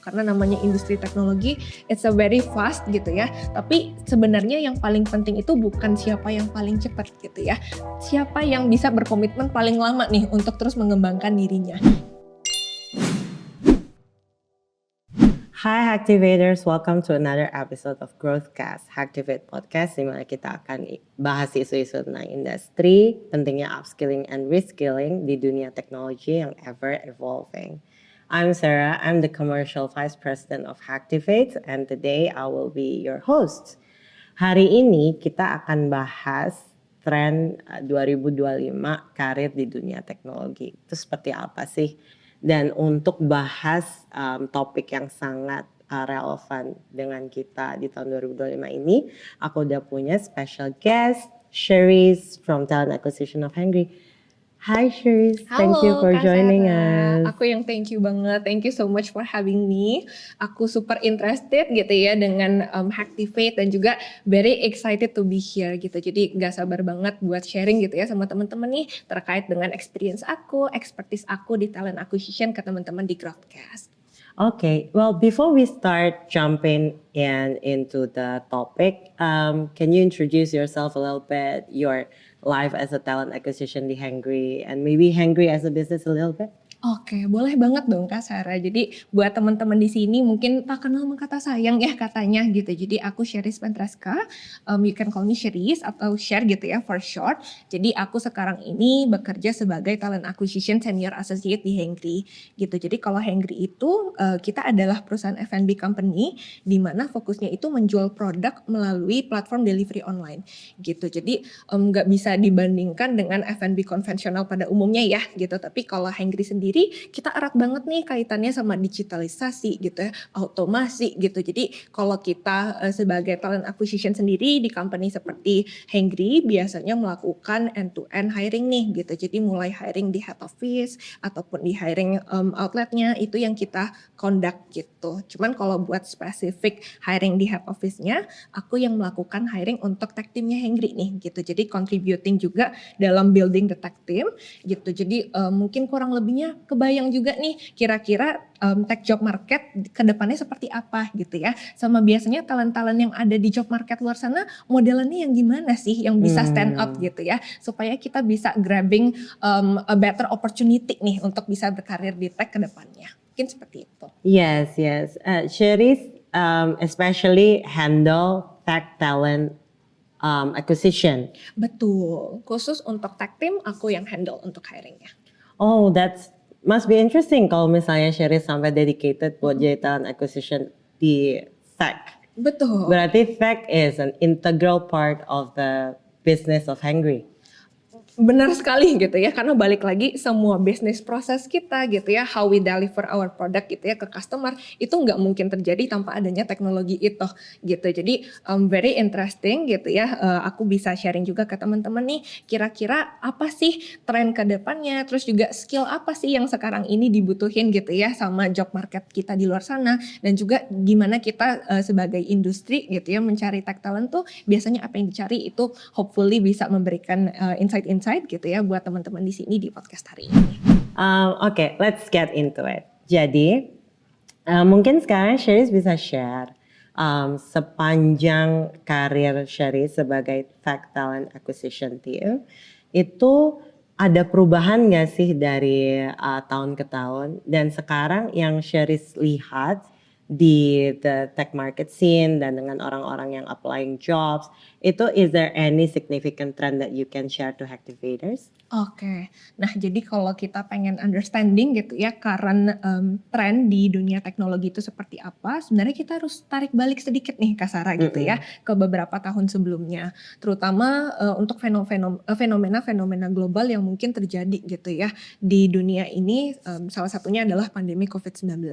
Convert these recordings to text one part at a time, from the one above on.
karena namanya industri teknologi, it's a very fast gitu ya. Tapi sebenarnya yang paling penting itu bukan siapa yang paling cepat gitu ya, siapa yang bisa berkomitmen paling lama nih untuk terus mengembangkan dirinya. Hi Hacktivators, welcome to another episode of Growthcast, Hacktivate Podcast, di mana kita akan bahas isu-isu tentang industri, pentingnya upskilling and reskilling di dunia teknologi yang ever evolving. I'm Sarah, I'm the Commercial Vice President of Hacktivate, and today I will be your host. Hari ini kita akan bahas tren 2025 karir di dunia teknologi. Itu seperti apa sih? Dan untuk bahas topik yang sangat relevan dengan kita di tahun 2025 ini, aku udah punya special guest, Cherise from Talent Acquisition of Hengri. Hi Cherise, thank you for joining us. Aku yang thank you banget, thank you so much for having me. Aku super interested gitu ya dengan Hacktivate dan juga very excited to be here gitu. Jadi gak sabar banget buat sharing gitu ya sama teman-teman nih terkait dengan experience aku, expertise aku di talent acquisition ke teman-teman di Growthcast. Okay, well before we start jumping into the topic, can you introduce yourself a little bit, your life as a talent acquisition di Hengri, and maybe Hengri as a business a little bit? Oke, boleh banget dong Kak Sarah. Jadi buat teman-teman di sini mungkin tak kenal sama kata sayang ya katanya gitu. Jadi aku Cherise Pentraska, you can call me Cherise atau Share gitu ya for short. Jadi aku sekarang ini bekerja sebagai Talent Acquisition Senior Associate di Hengri gitu. Jadi kalau Hengri itu kita adalah perusahaan F&B company di mana fokusnya itu menjual produk melalui platform delivery online gitu. Jadi nggak bisa dibandingkan dengan F&B konvensional pada umumnya ya gitu. Tapi kalau Hengri sendiri kita erat banget nih kaitannya sama digitalisasi gitu ya, otomasi gitu. Jadi kalau kita sebagai talent acquisition sendiri di company seperti Hengri biasanya melakukan end-to-end hiring nih gitu. Jadi mulai hiring di head office ataupun di hiring outletnya itu yang kita conduct gitu. Cuman kalau buat spesifik hiring di head office-nya, aku yang melakukan hiring untuk tech team-nya Hengri nih gitu. Jadi contributing juga dalam building the tech team gitu. Jadi mungkin kurang lebihnya kebayang juga nih kira-kira tech job market ke depannya seperti apa gitu ya. Sama biasanya talent-talent yang ada di job market luar sana modelannya yang gimana sih yang bisa stand out gitu ya. Supaya kita bisa grabbing a better opportunity nih untuk bisa berkarir di tech ke depannya. Mungkin seperti itu. Yes. Cherise especially handle tech talent acquisition. Betul, khusus untuk tech team aku yang handle untuk hiringnya. Oh, must be interesting kalau misalnya Cherise sampai dedicated buat jadi talent acquisition di tech. Betul. Berarti tech is an integral part of the business of Hengri. Benar sekali gitu ya, karena balik lagi semua bisnis proses kita gitu ya, how we deliver our product gitu ya ke customer itu nggak mungkin terjadi tanpa adanya teknologi itu gitu. Jadi very interesting gitu ya, aku bisa sharing juga ke teman-teman nih kira-kira apa sih tren ke depannya, terus juga skill apa sih yang sekarang ini dibutuhin gitu ya sama job market kita di luar sana, dan juga gimana kita sebagai industri gitu ya mencari tech talent tuh biasanya apa yang dicari itu hopefully bisa memberikan insight gitu ya buat teman-teman di sini di podcast hari ini. Okay, let's get into it. Jadi mungkin sekarang Cherise bisa share sepanjang karir Cherise sebagai tech talent acquisition team itu ada perubahan nggak sih dari tahun ke tahun, dan sekarang yang Cherise lihat di the tech market scene dan dengan orang-orang yang applying jobs itu, is there any significant trend that you can share to Hacktivators? Oke, nah jadi kalau kita pengen understanding gitu ya current trend di dunia teknologi itu seperti apa, sebenarnya kita harus tarik balik sedikit nih Kak Sarah gitu ya ke beberapa tahun sebelumnya, terutama untuk fenomena-fenomena global yang mungkin terjadi gitu ya di dunia ini, salah satunya adalah pandemi COVID-19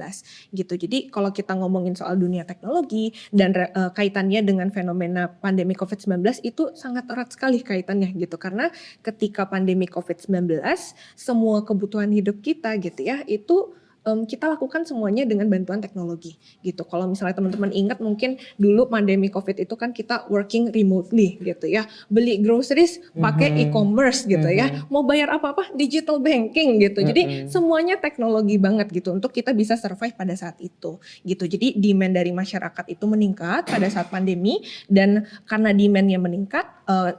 gitu. Jadi kalau kita ngomongin soal dunia teknologi dan kaitannya dengan fenomena pandemi COVID-19 itu sangat erat sekali kaitannya gitu, karena ketika pandemi COVID-19 semua kebutuhan hidup kita gitu ya itu kita lakukan semuanya dengan bantuan teknologi gitu. Kalau misalnya teman-teman ingat mungkin dulu pandemi COVID itu kan kita working remotely gitu ya. Beli groceries pakai e-commerce gitu ya. Mau bayar apa-apa digital banking gitu. Jadi semuanya teknologi banget gitu untuk kita bisa survive pada saat itu gitu. Jadi demand dari masyarakat itu meningkat pada saat pandemi, dan karena demandnya meningkat,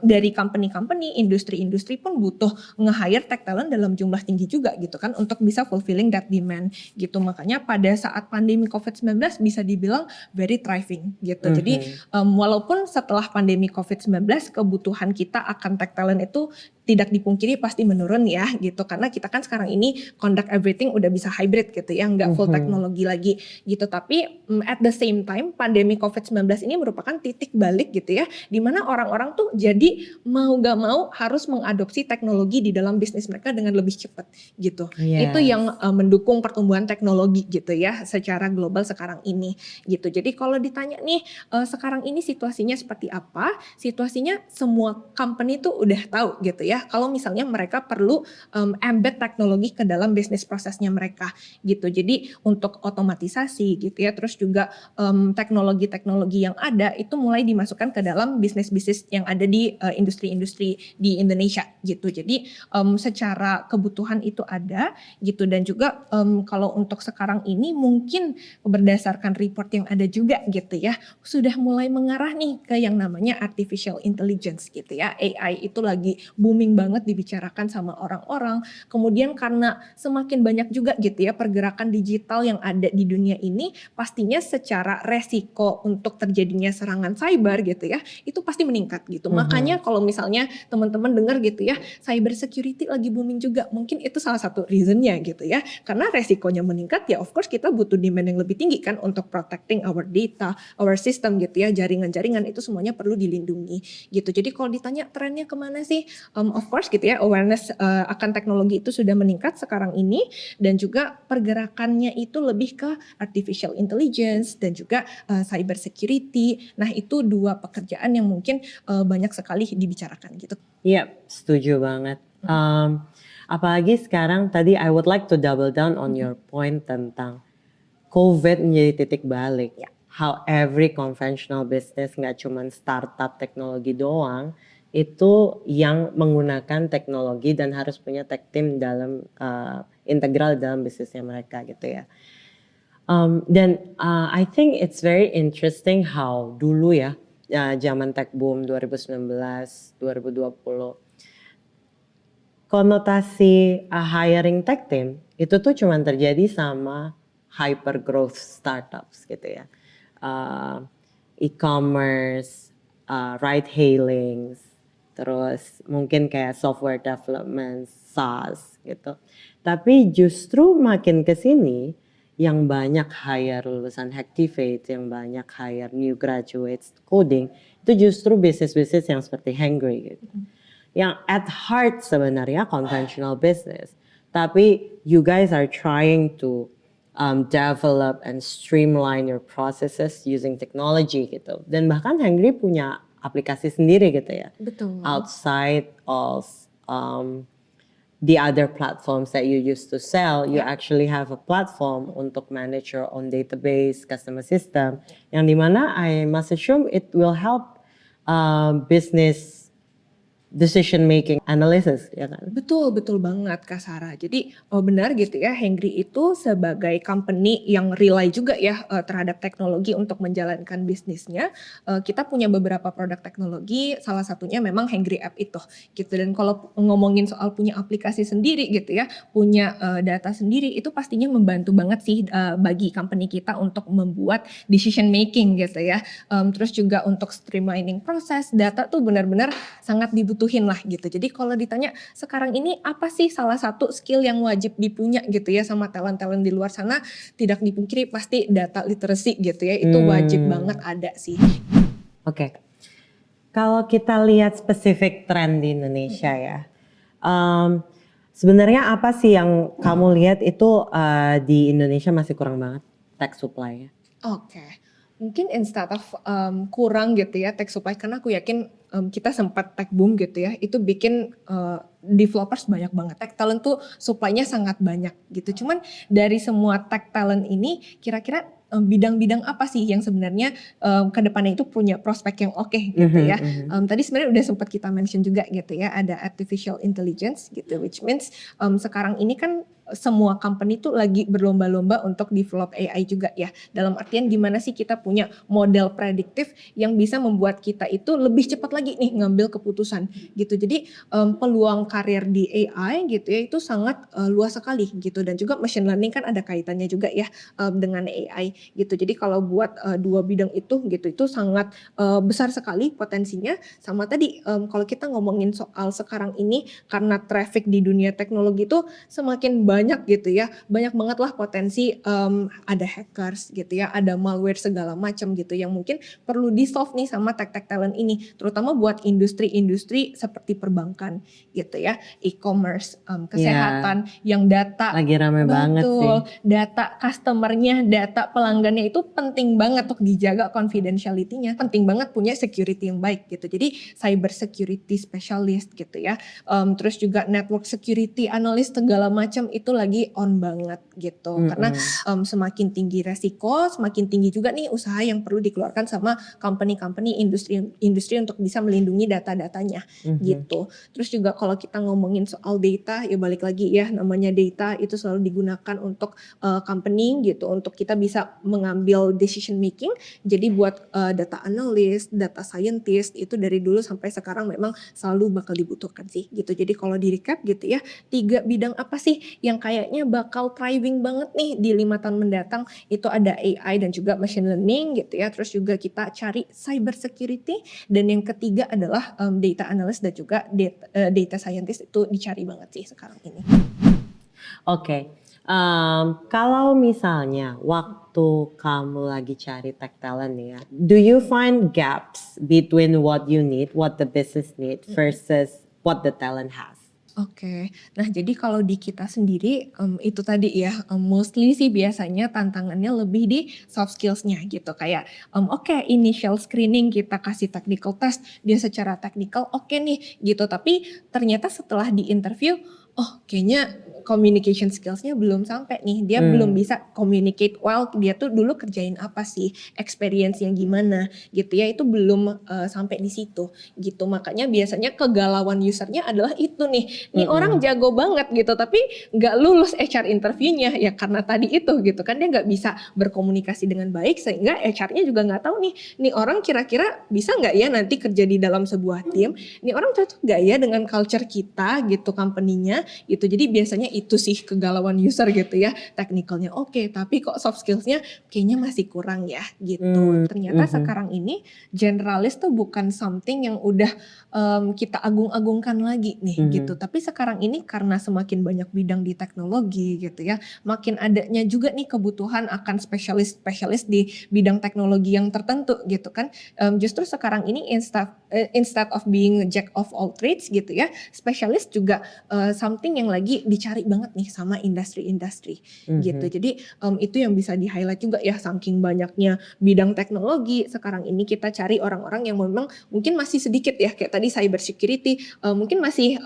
dari company-company, industri-industri pun butuh nge-hire tech talent dalam jumlah tinggi juga gitu kan untuk bisa fulfilling that demand gitu. Makanya pada saat pandemi COVID-19 bisa dibilang very thriving gitu. Jadi walaupun setelah pandemi COVID-19 kebutuhan kita akan tech talent itu tidak dipungkiri pasti menurun ya gitu, karena kita kan sekarang ini conduct everything udah bisa hybrid gitu ya, nggak full teknologi lagi gitu. Tapi at the same time pandemi COVID-19 ini merupakan titik balik gitu ya, dimana orang-orang tuh jadi mau gak mau harus mengadopsi teknologi di dalam bisnis mereka dengan lebih cepat gitu. Itu yang mendukung pertumbuhan teknologi gitu ya secara global sekarang ini gitu. Jadi kalau ditanya nih sekarang ini situasinya seperti apa? Situasinya semua company tuh udah tahu gitu ya, kalau misalnya mereka perlu embed teknologi ke dalam bisnis prosesnya mereka gitu. Jadi untuk otomatisasi gitu ya, terus juga teknologi-teknologi yang ada itu mulai dimasukkan ke dalam bisnis-bisnis yang ada di industri-industri di Indonesia gitu. Jadi secara kebutuhan itu ada gitu, dan juga kalau untuk sekarang ini mungkin berdasarkan report yang ada juga gitu ya, sudah mulai mengarah nih ke yang namanya artificial intelligence gitu ya. AI itu lagi booming banget dibicarakan sama orang-orang. Kemudian karena semakin banyak juga gitu ya pergerakan digital yang ada di dunia ini, pastinya secara resiko untuk terjadinya serangan cyber gitu ya, itu pasti meningkat gitu. Makanya kalau misalnya teman-teman dengar gitu ya, cyber security lagi booming juga, mungkin itu salah satu reasonnya gitu ya. Karena resikonya meningkat ya, of course kita butuh demand yang lebih tinggi kan untuk protecting our data, our system gitu ya, jaringan-jaringan itu semuanya perlu dilindungi gitu. Jadi kalau ditanya trennya kemana sih, of course gitu ya, awareness akan teknologi itu sudah meningkat sekarang ini, dan juga pergerakannya itu lebih ke artificial intelligence dan juga cyber security. Nah itu dua pekerjaan yang mungkin banyak sekali dibicarakan gitu. Iya, setuju banget. Apalagi sekarang tadi I would like to double down on your point tentang COVID menjadi titik balik. How every conventional business, nggak cuma startup teknologi doang, itu yang menggunakan teknologi dan harus punya tech team dalam integral dalam bisnisnya mereka gitu ya. Dan I think it's very interesting how dulu ya, zaman tech boom 2019, 2020, konotasi hiring tech team itu tuh cuma terjadi sama hyper growth startups gitu ya. E-commerce, ride hailings, terus mungkin kayak software development, SaaS gitu. Tapi justru makin kesini yang banyak hire lulusan Hacktivate, yang banyak hire new graduates coding, itu justru bisnis-bisnis yang seperti Hangry gitu. Yang at heart sebenarnya conventional business, tapi you guys are trying to develop and streamline your processes using technology gitu. Dan bahkan Hangry punya aplikasi sendiri gitu ya. Betul. Outside of the other platforms that you used to sell, you actually have a platform untuk manage your own database, customer system, yang dimana I must assume it will help business decision making analysis ya kan? Betul banget Kak Sarah. Jadi benar gitu ya, Hangry itu sebagai company yang rely juga ya terhadap teknologi untuk menjalankan bisnisnya. Kita punya beberapa produk teknologi, salah satunya memang Hangry App itu gitu. Dan kalau ngomongin soal punya aplikasi sendiri gitu ya, punya data sendiri, itu pastinya membantu banget sih bagi company kita untuk membuat decision making gitu ya. Terus juga untuk streamlining proses, data tuh benar-benar sangat dibutuhkan lah gitu. Jadi kalau ditanya sekarang ini apa sih salah satu skill yang wajib dipunya gitu ya sama talent-talent di luar sana, tidak dipungkiri pasti data literacy gitu ya, itu wajib banget ada sih. Oke. Kalau kita lihat spesifik tren di Indonesia ya, sebenarnya apa sih yang kamu lihat itu di Indonesia masih kurang banget tech supply-nya? Oke. Mungkin instead of kurang gitu ya tech supply, karena aku yakin kita sempat tech boom gitu ya, itu bikin developers banyak banget. Tech talent tuh supply-nya sangat banyak gitu. Cuman dari semua tech talent ini kira-kira bidang-bidang apa sih yang sebenarnya ke depannya itu punya prospek yang oke gitu ya. Tadi sebenarnya udah sempat kita mention juga gitu ya, ada artificial intelligence gitu, which means sekarang ini kan semua company tuh lagi berlomba-lomba untuk develop AI juga ya. Dalam artian gimana sih kita punya model prediktif yang bisa membuat kita itu lebih cepat lagi nih ngambil keputusan gitu. Jadi peluang karir di AI gitu ya itu sangat luas sekali gitu, dan juga machine learning kan ada kaitannya juga ya dengan AI gitu. Jadi kalau buat dua bidang itu gitu, itu sangat besar sekali potensinya. Sama tadi kalau kita ngomongin soal sekarang ini, karena traffic di dunia teknologi itu semakin banyak gitu ya, banyak banget lah potensi ada hackers gitu ya, ada malware segala macam gitu yang mungkin perlu di solve nih sama tech talent ini, terutama buat industri-industri seperti perbankan gitu ya, e-commerce, kesehatan, yang data Lagi rame banget sih. betul, data customernya, data pelanggannya itu penting banget untuk dijaga confidentiality-nya, penting banget punya security yang baik gitu. Jadi cyber security specialist gitu ya, terus juga network security analyst segala macam itu lagi on banget gitu. Karena semakin tinggi resiko, semakin tinggi juga nih usaha yang perlu dikeluarkan sama company-company, industri untuk bisa melindungi data-datanya gitu. Terus juga kalau kita ngomongin soal data, ya balik lagi ya, namanya data itu selalu digunakan untuk company gitu, untuk kita bisa mengambil decision making. Jadi buat data analyst, data scientist itu dari dulu sampai sekarang memang selalu bakal dibutuhkan sih gitu. Jadi kalau di recap gitu ya, 3 bidang apa sih yang kayaknya bakal thriving banget nih di 5 tahun mendatang, itu ada AI dan juga machine learning gitu ya. Terus juga kita cari cyber security, dan yang ketiga adalah data analyst dan juga data scientist, itu dicari banget sih sekarang ini. Oke, kalau misalnya waktu kamu lagi cari tech talent nih ya, do you find gaps between what you need, what the business need versus what the talent has? Oke, nah jadi kalau di kita sendiri itu tadi ya, mostly sih biasanya tantangannya lebih di soft skills-nya gitu. Kayak oke, initial screening kita kasih technical test, dia secara technical oke nih gitu. Tapi ternyata setelah di interview, oh kayaknya communication skills-nya belum sampai nih. Dia belum bisa communicate well, dia tuh dulu kerjain apa sih, experience-nya gimana gitu ya, itu belum sampai di situ gitu. Makanya biasanya kegalauan usernya adalah itu nih. Nih orang jago banget gitu, tapi nggak lulus HR interview-nya ya karena tadi itu gitu kan, dia nggak bisa berkomunikasi dengan baik, sehingga HR-nya juga nggak tahu nih orang kira-kira bisa nggak ya nanti kerja di dalam sebuah tim, nih orang cocok nggak ya dengan culture kita gitu, company-nya gitu. Jadi biasanya itu sih kegalauan user gitu ya, technical-nya oke, tapi kok soft skills-nya kayaknya masih kurang ya gitu. Ternyata sekarang ini generalis tuh bukan something yang udah kita agung-agungkan lagi nih gitu. Tapi sekarang ini karena semakin banyak bidang di teknologi gitu ya, makin adanya juga nih kebutuhan akan spesialis di bidang teknologi yang tertentu gitu kan. Justru sekarang ini instead of being jack of all trades gitu ya, spesialis juga something yang lagi dicari banget nih sama industri-industri gitu. Jadi itu yang bisa di highlight juga ya, saking banyaknya bidang teknologi sekarang ini kita cari orang-orang yang memang mungkin masih sedikit ya, kayak tadi cyber security, mungkin masih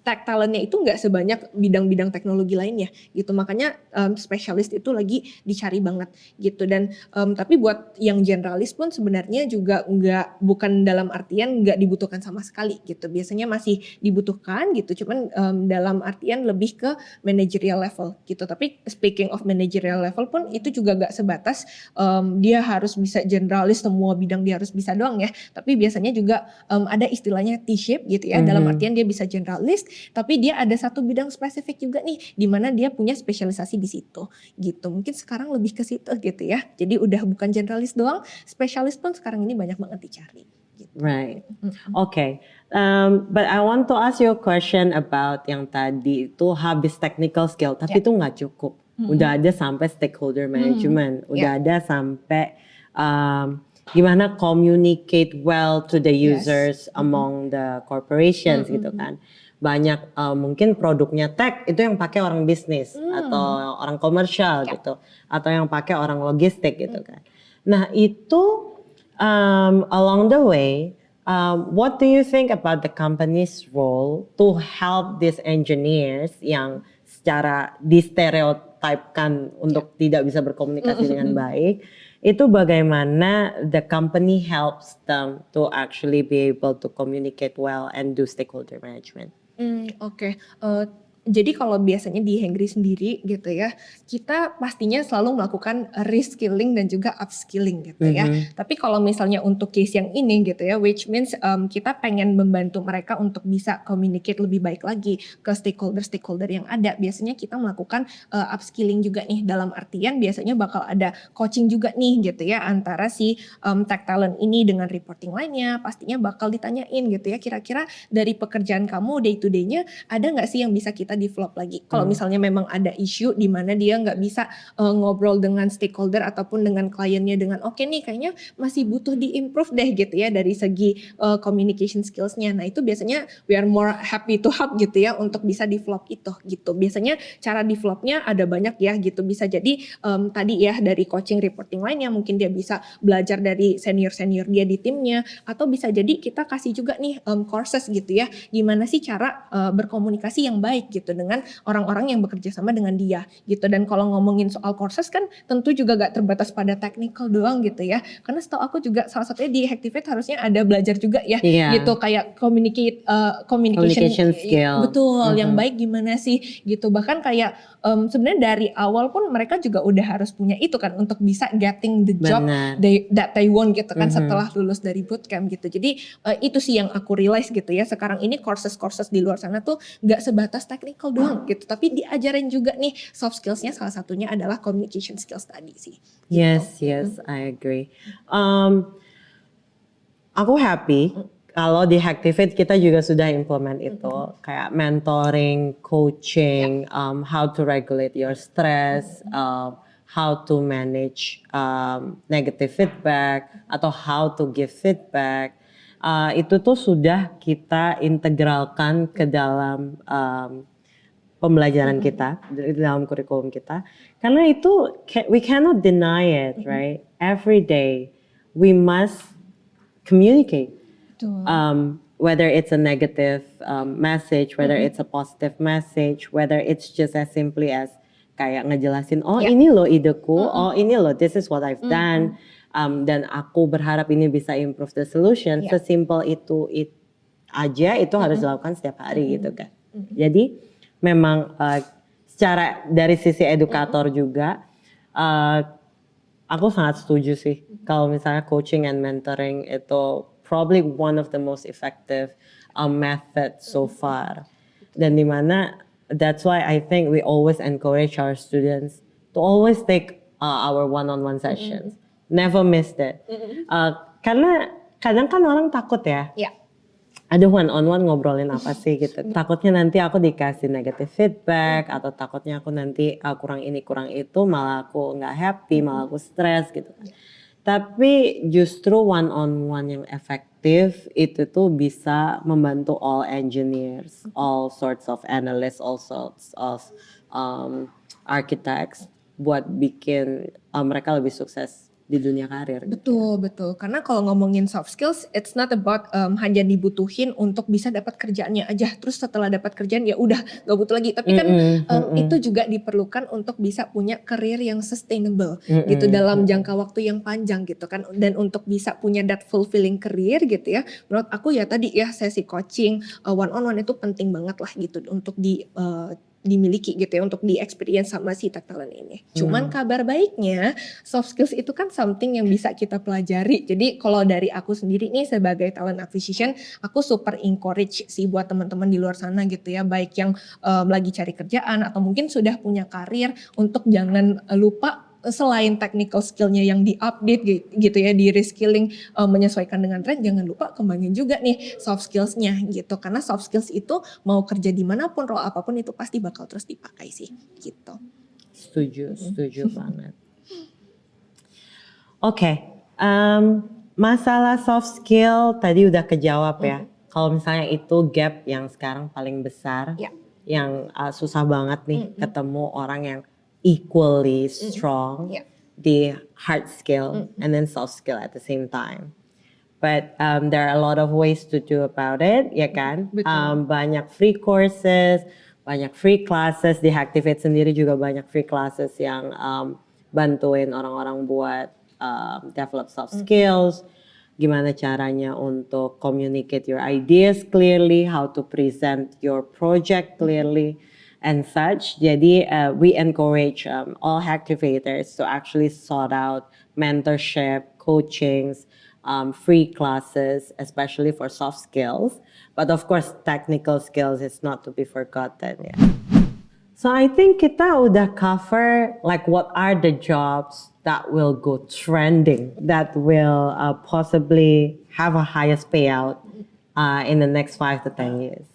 tech talentnya itu nggak sebanyak bidang-bidang teknologi lainnya gitu. Makanya spesialis itu lagi dicari banget gitu. Dan tapi buat yang generalis pun sebenarnya juga bukan dalam artian nggak dibutuhkan sama sekali gitu. Biasanya masih dibutuhkan gitu, cuman dalam artian lebih ke managerial level gitu. Tapi speaking of managerial level pun itu juga gak sebatas dia harus bisa generalis, semua bidang dia harus bisa doang ya. Tapi biasanya juga ada istilahnya T-shape gitu ya, dalam artian dia bisa generalis, tapi dia ada satu bidang spesifik juga nih, di mana dia punya spesialisasi di situ gitu. Mungkin sekarang lebih ke situ gitu ya. Jadi udah bukan generalis doang, spesialis pun sekarang ini banyak banget dicari. Gitu. Right. Okay. But I want to ask you a question about yang tadi itu habis technical skill, tapi itu nggak cukup. Udah ada sampai stakeholder management, udah ada sampai gimana communicate well to the users among the corporations gitu kan. Banyak mungkin produknya tech itu yang pakai orang bisnis atau orang komersial gitu, atau yang pakai orang logistik gitu kan. Nah itu along the way, what do you think about the company's role to help these engineers yang secara distereotipkan untuk tidak bisa berkomunikasi dengan baik, itu bagaimana the company helps them to actually be able to communicate well and do stakeholder management? Oke. Jadi kalau biasanya di Hengri sendiri gitu ya, kita pastinya selalu melakukan reskilling dan juga upskilling gitu ya. Tapi kalau misalnya untuk case yang ini gitu ya, which means kita pengen membantu mereka untuk bisa communicate lebih baik lagi ke stakeholder yang ada. Biasanya kita melakukan upskilling juga nih, dalam artian biasanya bakal ada coaching juga nih gitu ya antara si tech talent ini dengan reporting lainnya. Pastinya bakal ditanyain gitu ya, kira-kira dari pekerjaan kamu day to day-nya ada nggak sih yang bisa kita develop lagi. Kalau misalnya memang ada isu di mana dia nggak bisa ngobrol dengan stakeholder ataupun dengan kliennya dengan oke nih kayaknya masih butuh di-improve deh gitu ya dari segi communication skills-nya. Nah itu biasanya we are more happy to help gitu ya untuk bisa develop itu gitu. Biasanya cara developnya ada banyak ya gitu. Bisa jadi tadi ya dari coaching reporting lainnya, mungkin dia bisa belajar dari senior-senior dia di timnya, atau bisa jadi kita kasih juga nih courses gitu ya. Gimana sih cara berkomunikasi yang baik gitu dengan orang-orang yang bekerja sama dengan dia gitu. Dan kalau ngomongin soal courses kan tentu juga gak terbatas pada technical doang gitu ya, karena setahu aku juga salah satunya di Hacktivate harusnya ada belajar juga ya gitu, kayak communication skill. betul yang baik gimana sih gitu. Bahkan kayak sebenarnya dari awal pun mereka juga udah harus punya itu kan untuk bisa getting the job that they want gitu kan setelah lulus dari bootcamp gitu. Jadi itu sih yang aku realize gitu ya, sekarang ini courses di luar sana tuh gak sebatas technical doang gitu, tapi diajarin juga nih soft skills-nya, salah satunya adalah communication skills tadi sih. Yes, I agree. Aku happy kalau di Hacktivate kita juga sudah implement itu, kayak mentoring, coaching, how to regulate your stress, how to manage negative feedback, atau how to give feedback. Itu tuh sudah kita integralkan ke dalam pembelajaran kita, di dalam kurikulum kita. Karena itu we cannot deny it, right? Every day we must communicate. Whether it's a negative message, whether it's a positive message, whether it's just as simply as kayak ngejelasin, ini loh ideku, ini loh this is what I've done, dan aku berharap ini bisa improve the solution. Sesimpel itu aja, itu harus dilakukan setiap hari gitu kan. Jadi memang secara dari sisi edukator juga, aku sangat setuju sih kalau misalnya coaching and mentoring itu probably one of the most effective method so far. Dan dimana that's why I think we always encourage our students to always take our one-on-one sessions. Never miss that. Karena kadang kan orang takut ya. Aduh one-on-one ngobrolin apa sih gitu. Takutnya nanti aku dikasih negative feedback, atau takutnya aku nanti kurang ini kurang itu, malah aku nggak happy, malah aku stres gitu kan. Tapi justru one-on-one yang efektif itu tuh bisa membantu all engineers, all sorts of analysts, all sorts of architects buat bikin mereka lebih sukses di dunia karir. Betul. Karena kalau ngomongin soft skills, it's not about hanya dibutuhin untuk bisa dapat kerjaannya aja. Terus setelah dapat kerjaan ya udah gak butuh lagi. Tapi kan itu juga diperlukan untuk bisa punya career yang sustainable gitu dalam jangka waktu yang panjang gitu kan. Dan untuk bisa punya that fulfilling career gitu ya, menurut aku ya tadi ya sesi coaching one on one itu penting banget lah gitu untuk dimiliki gitu ya, untuk di experience sama si tech talent ini. Cuman kabar baiknya soft skills itu kan something yang bisa kita pelajari. Jadi kalau dari aku sendiri nih sebagai talent acquisition, aku super encourage sih buat teman-teman di luar sana gitu ya, baik yang lagi cari kerjaan atau mungkin sudah punya karir, untuk jangan lupa selain technical skillnya yang di-update gitu ya, di reskilling menyesuaikan dengan tren, jangan lupa kembangin juga nih soft skillsnya gitu. Karena soft skills itu mau kerja dimanapun, role apapun itu pasti bakal terus dipakai sih gitu. Setuju banget. Oke, masalah soft skill tadi udah kejawab ya. Kalau misalnya itu gap yang sekarang paling besar, yang susah banget nih ketemu orang yang equally strong the hard skill and then soft skill at the same time. But there are a lot of ways to do about it, ya kan? Betul. Banyak free courses, banyak free classes. Di Hacktivate sendiri juga banyak free classes yang bantuin orang-orang buat develop soft skills. Gimana caranya untuk communicate your ideas clearly, how to present your project clearly, and such. Jadi we encourage all Hacktivators to actually sort out mentorship, coachings, free classes, especially for soft skills. But of course, technical skills is not to be forgotten. Yeah. So I think kita udah cover like what are the jobs that will go trending, that will possibly have a highest payout in the next 5 to 10 years.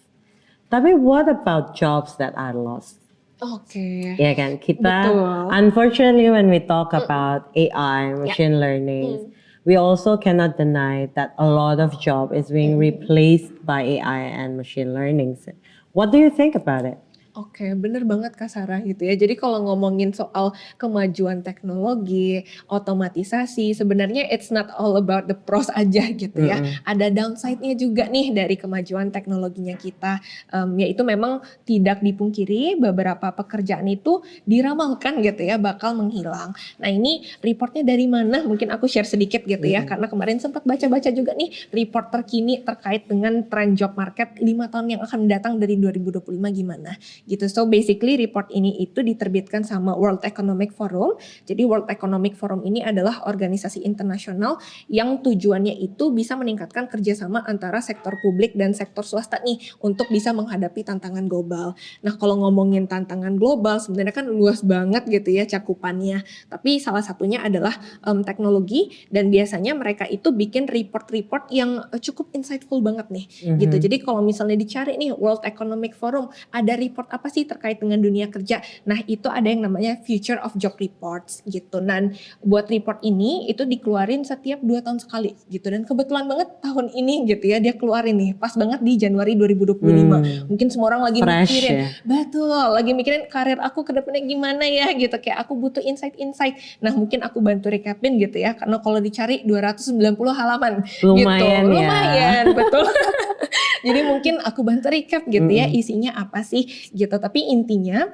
Tapi what about jobs that are lost? Oke. Ya kan, kita Betul. unfortunately when we talk about AI, machine learning, we also cannot deny that a lot of job is being replaced by AI and machine learning. What do you think about it? Oke, bener banget Kak Sarah gitu ya. Jadi kalau ngomongin soal kemajuan teknologi, otomatisasi, sebenarnya it's not all about the pros aja gitu ya. Ada downside-nya juga nih dari kemajuan teknologinya kita. Yaitu memang tidak dipungkiri beberapa pekerjaan itu diramalkan gitu ya bakal menghilang. Nah ini reportnya dari mana? Mungkin aku share sedikit gitu ya. Karena kemarin sempat baca-baca juga nih report terkini terkait dengan tren job market 5 tahun yang akan datang dari 2025 gimana gitu. So basically report ini itu diterbitkan sama World Economic Forum. Jadi World Economic Forum ini adalah organisasi internasional yang tujuannya itu bisa meningkatkan kerjasama antara sektor publik dan sektor swasta nih untuk bisa menghadapi tantangan global. Nah kalau ngomongin tantangan global sebenarnya kan luas banget gitu ya cakupannya. Tapi salah satunya adalah teknologi dan biasanya mereka itu bikin report-report yang cukup insightful banget nih gitu. Jadi kalau misalnya dicari nih World Economic Forum ada report apa sih terkait dengan dunia kerja. Nah itu ada yang namanya Future of Job Reports gitu. Dan buat report ini itu dikeluarin setiap 2 tahun sekali gitu. Dan kebetulan banget tahun ini gitu ya dia keluarin nih pas banget di Januari 2025. Mungkin semua orang lagi Fresh, mikirin. ya? Betul, lagi mikirin karir aku ke depannya gimana ya gitu. Kayak aku butuh insight-insight. Nah mungkin aku bantu recapin gitu ya. Karena kalau dicari 290 halaman Lumayan gitu. ya. Lumayan, betul. Jadi mungkin aku bantu recap gitu ya isinya apa sih gitu. Tapi intinya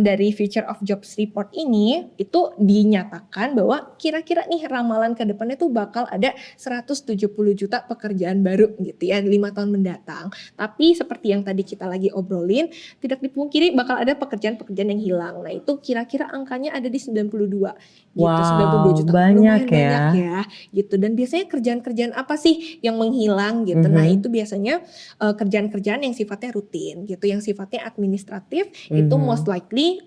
dari Future of Jobs Report ini itu dinyatakan bahwa kira-kira nih ramalan ke depannya tuh bakal ada 170 juta pekerjaan baru gitu ya 5 tahun mendatang. Tapi seperti yang tadi kita lagi obrolin tidak dipungkiri bakal ada pekerjaan-pekerjaan yang hilang. Nah itu kira-kira angkanya ada di 92 gitu. Wow, 92 juta. banyak Lumayan ya. banyak ya gitu. Dan biasanya kerjaan-kerjaan apa sih yang menghilang gitu. Nah itu biasanya kerjaan-kerjaan yang sifatnya rutin gitu, yang sifatnya administratif itu most likely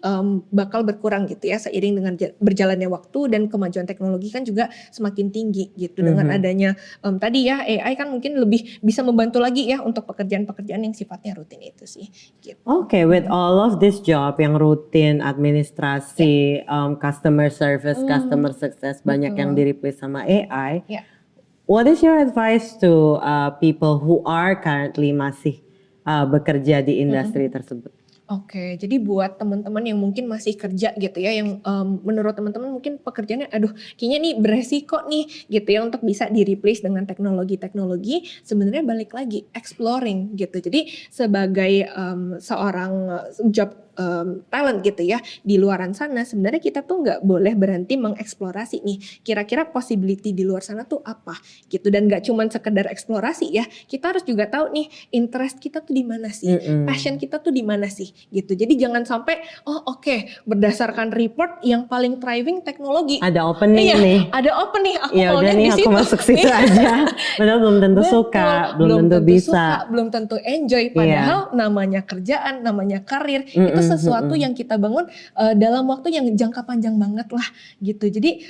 bakal berkurang gitu ya seiring dengan berjalannya waktu dan kemajuan teknologi kan juga semakin tinggi gitu. Dengan adanya tadi ya AI kan mungkin lebih bisa membantu lagi ya untuk pekerjaan-pekerjaan yang sifatnya rutin itu sih gitu. Okay, with all of this job yang rutin, administrasi, customer service, customer success banyak yang di-replace sama AI. Ya. What is your advice to people who are currently masih bekerja di industri tersebut? Oke, jadi buat teman-teman yang mungkin masih kerja gitu ya, yang menurut teman-teman mungkin pekerjaannya, aduh, kayaknya nih beresiko nih gitu ya untuk bisa di-replace dengan teknologi-teknologi. Sebenarnya balik lagi exploring gitu. Jadi sebagai seorang job talent gitu ya di luaran sana, sebenarnya kita tuh nggak boleh berhenti mengeksplorasi nih. Kira-kira possibility di luar sana tuh apa gitu, dan nggak cuman sekedar eksplorasi ya. Kita harus juga tahu nih interest kita tuh di mana sih, passion kita tuh di mana sih gitu. Jadi jangan sampai berdasarkan report yang paling thriving teknologi. Ada opening nih. Ada open nih, aku Ya maunya udah di nih aku situ. masuk situ aja. Padahal belum tentu suka, belum tentu bisa. Suka, belum tentu enjoy. Padahal namanya kerjaan, namanya karir itu sesuatu yang kita bangun dalam waktu yang jangka panjang banget lah gitu. Jadi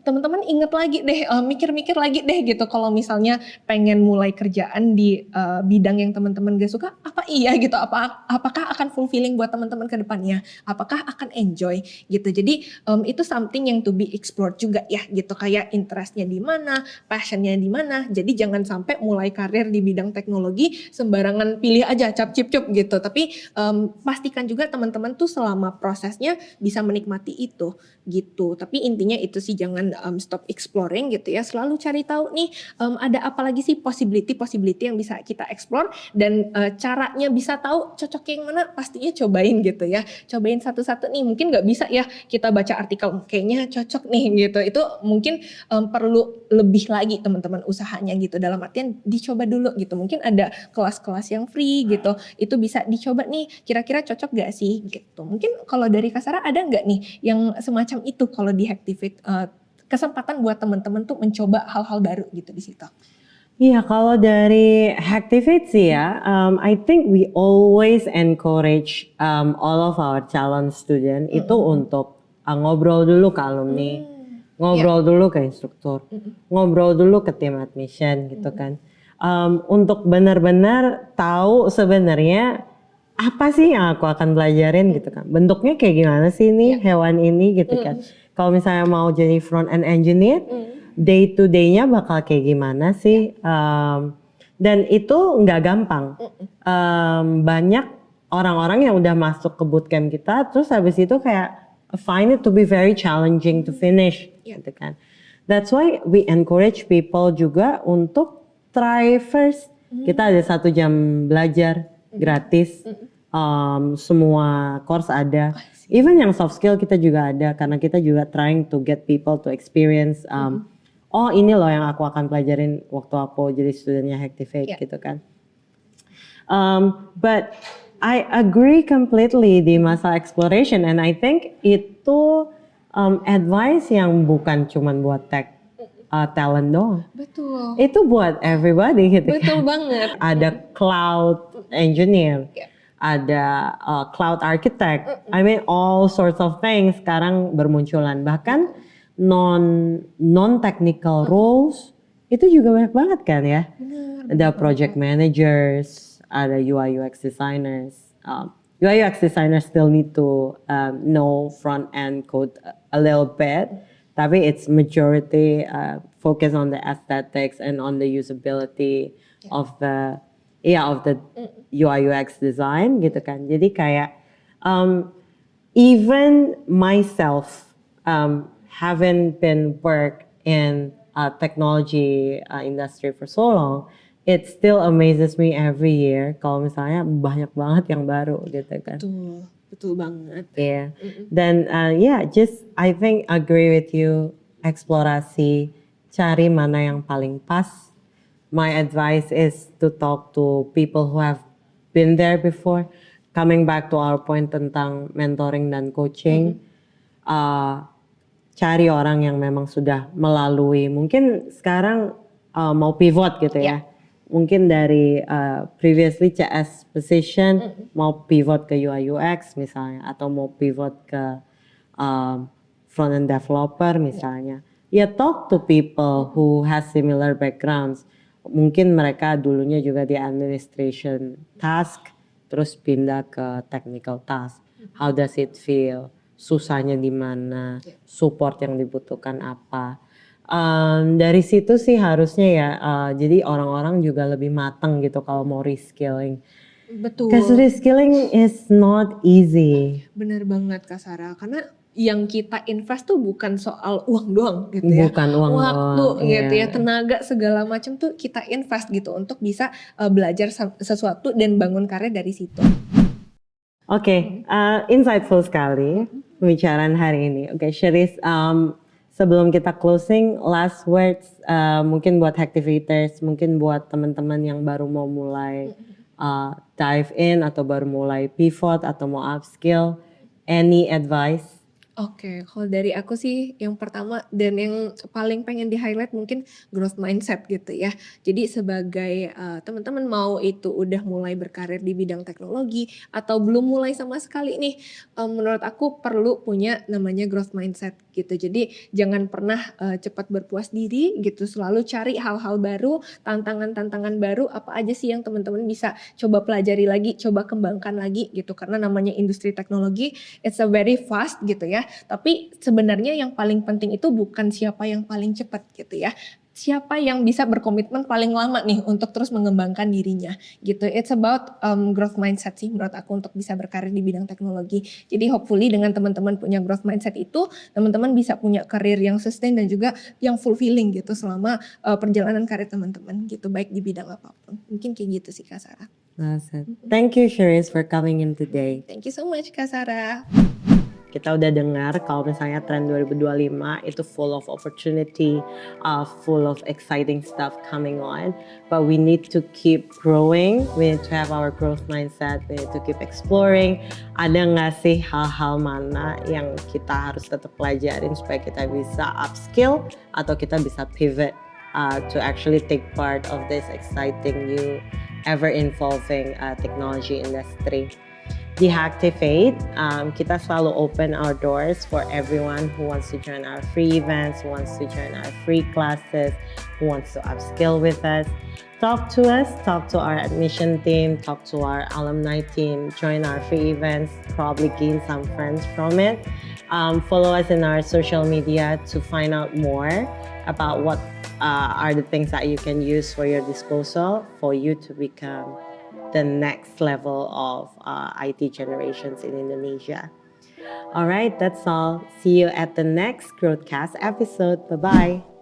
teman-teman inget lagi deh, mikir-mikir lagi deh gitu kalau misalnya pengen mulai kerjaan di bidang yang teman-teman gak suka, apa iya gitu, apakah akan fulfilling buat teman-teman ke depannya, apakah akan enjoy gitu. Jadi itu something yang to be explored juga ya gitu, kayak interestnya di mana, passionnya di mana. Jadi jangan sampai mulai karir di bidang teknologi sembarangan pilih aja cap cip cup gitu. Tapi pastikan juga teman-teman tuh selama prosesnya bisa menikmati itu gitu. Tapi intinya itu sih, jangan stop exploring gitu ya. Selalu cari tahu nih ada apa lagi sih possibility yang bisa kita explore, dan caranya bisa tahu cocok yang mana, pastinya cobain gitu ya. Cobain satu-satu nih, mungkin nggak bisa ya kita baca artikel kayaknya cocok nih gitu. Itu mungkin perlu lebih lagi teman-teman usahanya gitu. Dalam artian dicoba dulu gitu. Mungkin ada kelas-kelas yang free gitu. Itu bisa dicoba nih, kira-kira cocok gak sih gitu. Mungkin kalau dari Kasara ada nggak nih yang semacam itu kalau di Hacktivate, kesempatan buat teman-teman tuh mencoba hal-hal baru gitu di situ. Iya, kalau dari Hacktivate sih ya, I think we always encourage all of our calon student itu untuk ngobrol dulu ke alumni, ngobrol dulu ke instruktur, ngobrol dulu ke tim admission gitu kan. Untuk benar-benar tahu sebenarnya apa sih yang aku akan pelajarin gitu kan. Bentuknya kayak gimana sih nih hewan ini gitu kan. Kalau misalnya mau jadi front end engineer, day to day-nya bakal kayak gimana sih, dan itu nggak gampang. Banyak orang-orang yang udah masuk ke bootcamp kita, terus habis itu kayak find it to be very challenging to finish, gitu kan. That's why we encourage people juga untuk try first. Kita ada 1 jam belajar gratis, semua course ada. Even yang soft skill kita juga ada, karena kita juga trying to get people to experience, oh ini loh yang aku akan pelajarin waktu aku jadi studentnya Hacktivate gitu kan. But I agree completely di masa exploration, and I think itu advice yang bukan cuman buat tech talent doang. Betul. Itu buat everybody gitu Betul kan. banget. Ada cloud engineer, ada cloud architect. I mean all sorts of things sekarang bermunculan. Bahkan non technical roles itu juga banyak banget kan ya. Ada project managers, ada UI UX designers. UI UX designers still need to know front end code a little bit, tapi it's majority focus on the aesthetics and on the usability of the UI UX design gitu kan. Jadi kayak even myself haven't been work in technology industry for so long, it still amazes me every year kalau misalnya banyak banget yang baru gitu kan. Betul banget. Yeah. Dan just I think agree with you, eksplorasi, cari mana yang paling pas. My advice is to talk to people who have been there before. Coming back to our point tentang mentoring dan coaching, cari orang yang memang sudah melalui, mungkin sekarang mau pivot gitu ya. Mungkin dari previously CS position mau pivot ke UI UX misalnya, atau mau pivot ke front end developer misalnya. Ya talk to people who has similar backgrounds. Mungkin mereka dulunya juga di administration task, terus pindah ke technical task. How does it feel? Susahnya di mana? Support yang dibutuhkan apa? Dari situ sih harusnya ya, jadi orang-orang juga lebih matang gitu kalau mau reskilling. Betul. Because reskilling is not easy. Bener banget Kak Sarah, karena yang kita invest tuh bukan soal uang doang gitu ya. Bukan uang waktu doang, gitu iya. ya, tenaga segala macam tuh kita invest gitu untuk bisa belajar sesuatu dan bangun karir dari situ. Oke, insightful sekali pembicaraan hari ini. Oke, Sheris, sebelum kita closing, last words mungkin buat Hacktivators, mungkin buat teman-teman yang baru mau mulai dive in atau baru mulai pivot atau mau upskill, any advice? Oke, kalau dari aku sih yang pertama dan yang paling pengen di-highlight mungkin growth mindset gitu ya. Jadi sebagai, teman-teman mau itu udah mulai berkarir di bidang teknologi atau belum mulai sama sekali nih, menurut aku perlu punya namanya growth mindset gitu. Jadi jangan pernah, cepat berpuas diri gitu, selalu cari hal-hal baru, tantangan-tantangan baru, apa aja sih yang teman-teman bisa coba pelajari lagi, coba kembangkan lagi gitu. Karena namanya industri teknologi, it's a very fast gitu ya. Tapi sebenarnya yang paling penting itu bukan siapa yang paling cepat gitu ya. Siapa yang bisa berkomitmen paling lama nih untuk terus mengembangkan dirinya gitu. It's about growth mindset sih menurut aku untuk bisa berkarir di bidang teknologi. Jadi hopefully dengan teman-teman punya growth mindset itu, teman-teman bisa punya karir yang sustain dan juga yang fulfilling gitu selama perjalanan karir teman-teman gitu, baik di bidang apapun. Mungkin kayak gitu sih Kak Sarah. That's it. Thank you, Cherise, for coming in today. Thank you so much Kak Sarah. Kita udah dengar kalau misalnya tren 2025 itu full of opportunity, full of exciting stuff coming on. But we need to keep growing. We need to have our growth mindset. We need to keep exploring. Ada nggak sih hal-hal mana yang kita harus tetap pelajarin supaya kita bisa upskill atau kita bisa pivot to actually take part of this exciting new ever-evolving technology industry. Di Hacktivate, kita selalu open our doors for everyone who wants to join our free events, who wants to join our free classes, who wants to upskill with us. Talk to us, talk to our admission team, talk to our alumni team, join our free events, probably gain some friends from it. Follow us in our social media to find out more about what are the things that you can use for your disposal for you to become the next level of IT generations in Indonesia. All right, that's all. See you at the next Growthcast episode. Bye-bye.